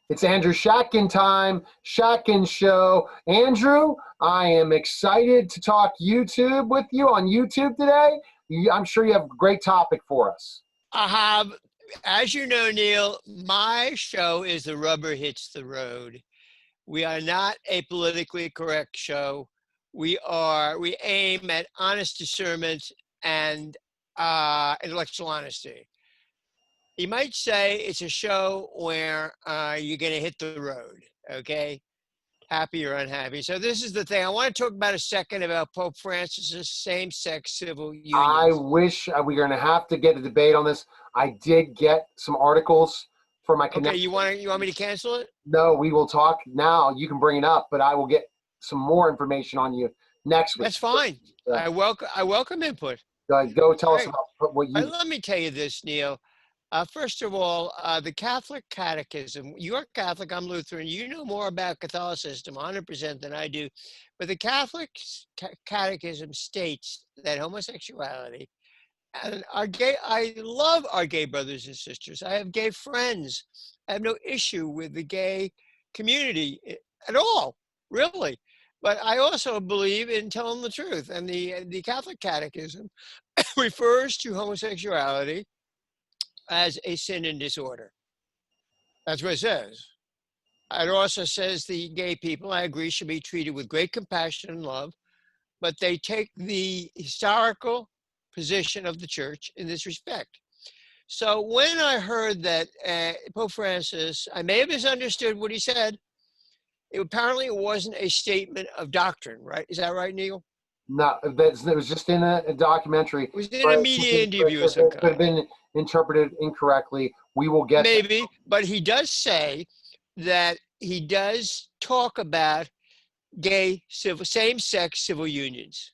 It's Andrew Schatkin time, Schatkin Show. Andrew, I am excited to talk YouTube with you on YouTube today. I'm sure you have a great topic for us. I have, as you know, Neil, my show is The Rubber Hits the Road. We are not a politically correct show. We aim at honest discernment and intellectual honesty. You might say it's a show where you're going to hit the road, okay? Happy or unhappy. So this is the thing. I want to talk about a second about Pope Francis's same-sex civil I unions. wish we're going to have to get a debate on this. I did get some articles for my connection. Okay, you want me to cancel it? No, we will talk now. You can bring it up, but I will get some more information on you next week. That's fine. I welcome input. Go tell us Great. about what you. Let me tell you this, Neil. First of all, the Catholic Catechism, you're Catholic, I'm Lutheran, you know more about Catholicism 100% than I do, but the Catholic Catechism states that homosexuality, and I love our gay brothers and sisters. I have gay friends. I have no issue with the gay community at all, really. But I also believe in telling the truth, and the Catholic Catechism refers to homosexuality as a sin and disorder. That's what it says. It also says the gay people, I agree, should be treated with great compassion and love, but they take the historical position of the church in this respect. So when I heard that Pope Francis, I may have misunderstood what he said. Apparently it wasn't a statement of doctrine, right? Is that right, Neil? No, it was just in a documentary. It was in a media interview or something. It could have been interpreted incorrectly. We will get maybe, but he does say that he does talk about gay same-sex civil unions.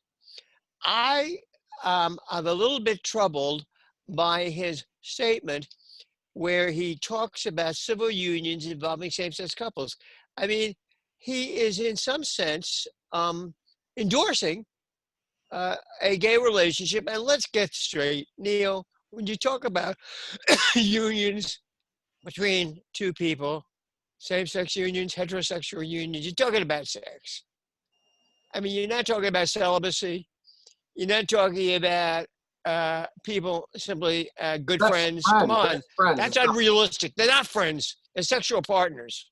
I'm a little bit troubled by his statement where he talks about civil unions involving same-sex couples. I mean, he is in some sense endorsing a gay relationship. And let's get straight, Neil, when you talk about unions between two people, same-sex unions, heterosexual unions, you're talking about sex. I mean, you're not talking about celibacy. You're not talking about people simply good friends. Come on, that's unrealistic. They're not friends. They're sexual partners.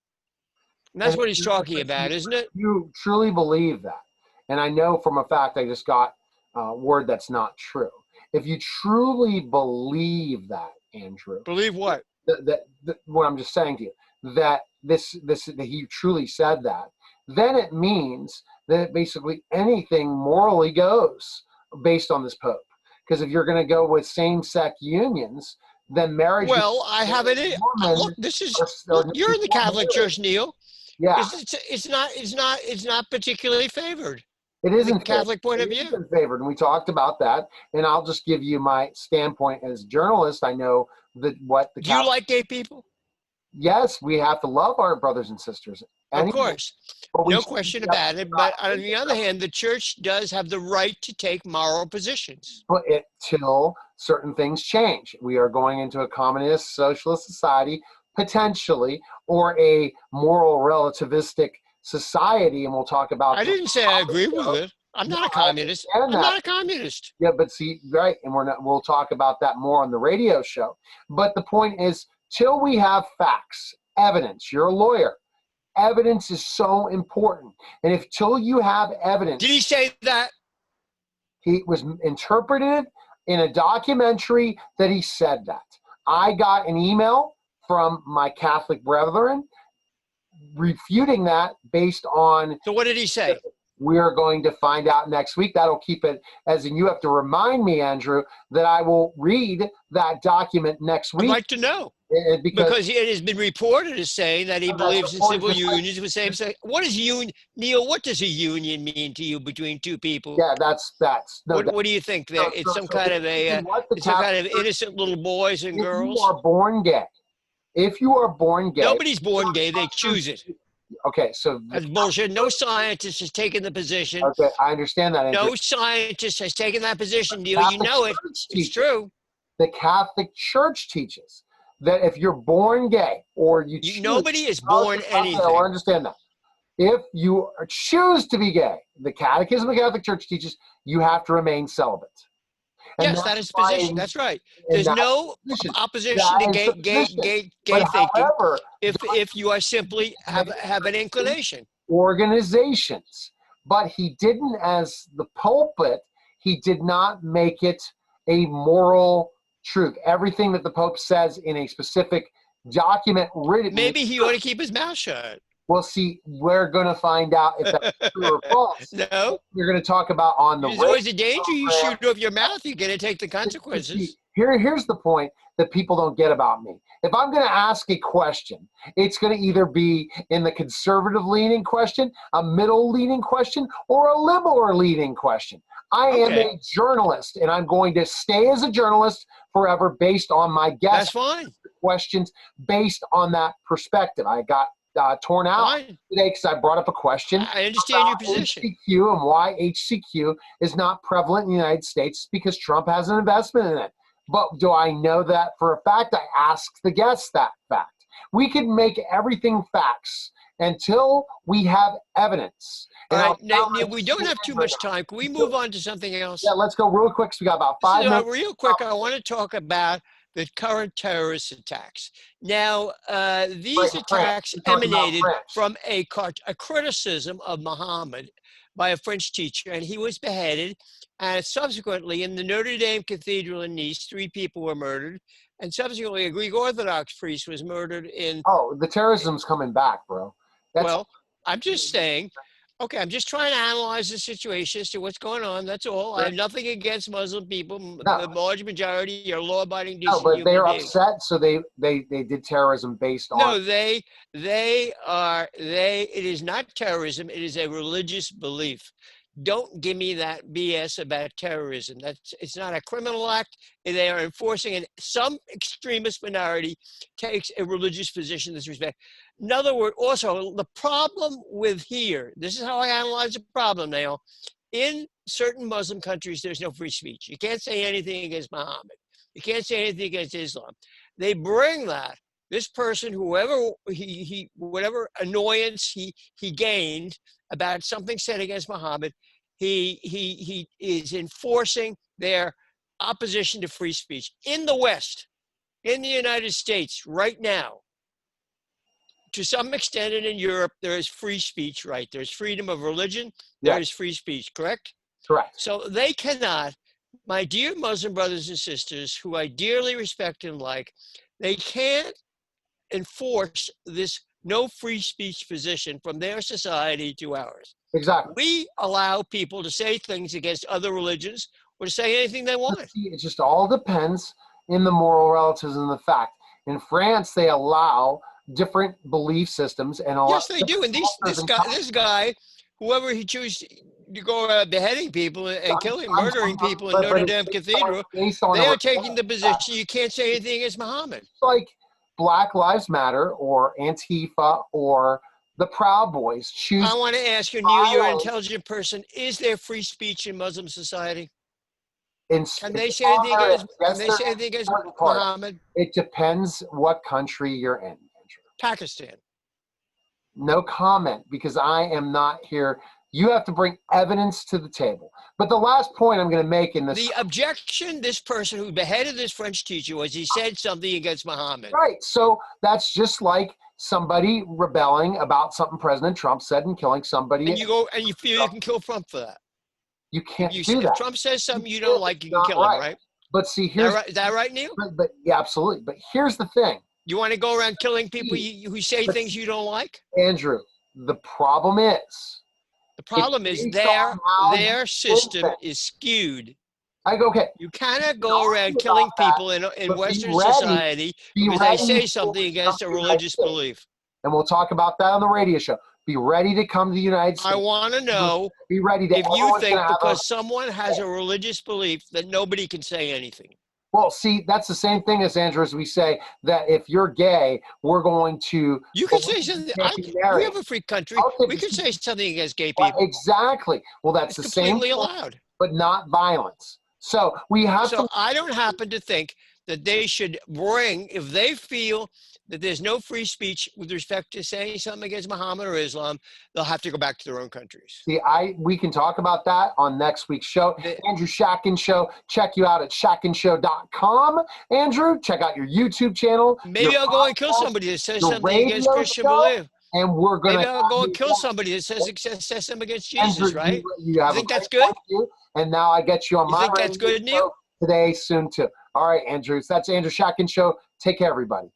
And that's what he's talking about, isn't it? You truly believe that. And I know from a fact I just got word that's not true. If you truly believe that, Andrew. Believe what? What I'm just saying to you, that that he truly said that, then it means that basically anything morally goes based on this Pope. Because if you're going to go with same-sex unions, then marriage. Well, I have it. Look, this is. Look, you're in the Catholic Church, Neil. Yeah. It's not particularly favored. It isn't from the Catholic point of view. It isn't favored, and we talked about that. And I'll just give you my standpoint as a journalist. I know that what the. Do you like gay people? Yes, we have to love our brothers and sisters. Of course, no question about it. But on the other hand, the church does have the right to take moral positions. But till certain things change. We are going into a communist, socialist society, potentially, or a moral relativistic society, and we'll talk about. I didn't say I agree with it. I'm not a communist. I'm not a communist. Yeah, but see, right, and we'll talk about that more on the radio show. But the point is, till we have facts, evidence, you're a lawyer. Evidence is so important. And till you have evidence. Did he say that? He was interpreted in a documentary that he said that. I got an email from my Catholic brethren refuting that based on. So what did he say? We're going to find out next week. That'll keep it as in. You have to remind me, Andrew, that I will read that document next week. I'd like to know. Because it has been reported as saying that he believes in civil unions with same-sex. What is union, Neil? What does a union mean to you between two people? Yeah, that's. No, what do you think? That it's some kind of innocent little boys and girls. If you are born gay, nobody's born gay. They choose it. Okay, so that's bullshit. No scientist has taken the position. Okay, I understand that. No scientist has taken that position. You know it. It's true. The Catholic Church teaches that if you're born gay or you choose, Nobody is born okay, anything. I understand that. If you choose to be gay, the Catechism of the Catholic Church teaches you have to remain celibate. And Yes, that is the position. That's right. There's no opposition to that is the position. gay But thinking however, if you are simply have an inclination. organizations, but he didn't, as the pulpit, he did not make it a moral truth. Everything that the Pope says in a specific document written. Maybe he ought to keep his mouth shut. Well, see, we're going to find out if that's true or false. No. We're going to talk about on the There's always a danger you shoot off your mouth, you're going to take the consequences. Here's the point that people don't get about me. If I'm going to ask a question, it's going to either be in the conservative leaning question, a middle leaning question, or a liberal leaning question. I am a journalist, and I'm going to stay as a journalist forever based on my guest questions based on that perspective. I got torn out today because I brought up a question. I understand your position. HCQ and why HCQ is not prevalent in the United States because Trump has an investment in it. But do I know that for a fact? I asked the guests that fact. We can make everything facts until we have evidence. All right, Neil, we don't have too much time. Can we move on to something else? Yeah, let's go real quick. So we got about 5 minutes. Real quick, I want to talk about the current terrorist attacks. Now, these attacks emanated from a criticism of Muhammad by a French teacher, and he was beheaded. And subsequently, in the Notre Dame Cathedral in Nice, 3 people were murdered. And subsequently, a Greek Orthodox priest was murdered in... Oh, the terrorism's coming back, bro. Well, I'm just saying... Okay, I'm just trying to analyze the situation as to what's going on. That's all. I have nothing against Muslim people. No. The large majority are law-abiding, decent human beings. No, but they're upset, so they did terrorism based on... No, it is not terrorism. It is a religious belief. Don't give me that BS about terrorism. It's not a criminal act. They are enforcing, and some extremist minority takes a religious position in this respect. In other words, also, the problem with here, this is how I analyze the problem now. In certain Muslim countries, there's no free speech. You can't say anything against Muhammad. You can't say anything against Islam. They bring that. This person, whoever whatever annoyance he gained about something said against Muhammad, he is enforcing their opposition to free speech. In the West, in the United States, right now, to some extent, and in Europe, there is free speech, right? There's freedom of religion. There is free speech, correct? Correct. So they cannot, my dear Muslim brothers and sisters, who I dearly respect and like, they can't enforce this no free speech position from their society to ours. Exactly. We allow people to say things against other religions or to say anything they want. It just all depends in the moral relativism of the fact. In France, they allow different belief systems and all. Yes, they do. And this guy, whoever he chooses to go around beheading people and killing, murdering people in Notre Dame Cathedral, they are taking the position you can't say anything against Muhammad. Like Black Lives Matter or Antifa or the Proud Boys choose. I want to ask you, Neil, you're an intelligent person. Is there free speech in Muslim society? Can they say anything against Muhammad? It depends what country you're in. Pakistan. No comment, because I am not here. You have to bring evidence to the table. But the last point I'm going to make in this... The objection, this person who beheaded this French teacher, was he said something against Muhammad. Right. So that's just like somebody rebelling about something President Trump said and killing somebody. And you go and you feel you can kill Trump for that. You can't do that. If Trump says something you don't like, you can kill him, right? But see, here's... Is that right, Neil? But yeah, absolutely. But here's the thing. You want to go around killing people who say things you don't like? Andrew, the problem is... The problem is their system is skewed. Okay. You cannot go around killing people in Western society because they say something against a religious belief. And we'll talk about that on the radio show. Be ready to come to the United States. I want to know if you think because someone has a religious belief that nobody can say anything. Well, see, that's the same thing as Andrew, as we say that if you're gay, we're going to... You can say something. We have a free country. We can say something against gay people. Exactly. Well, that's the same. Completely allowed. But not violence. So we have to... I don't happen to think that they should bring if they feel that there's no free speech with respect to saying something against Muhammad or Islam, they'll have to go back to their own countries. See, we can talk about that on next week's show. Andrew Schatkin Show. Check you out at schatkinshow.com. Andrew, check out your YouTube channel. Maybe I'll go and kill somebody that says your something against radio Christian show, belief. and we're going to Maybe I'll go and kill somebody that says something against Jesus, Andrew, right? you have You think a that's great good? point of view, and now I get you on You my think that's radio good, show Neil? today, soon too. All right, Andrew. So that's Andrew Schatkin Show. Take care, everybody.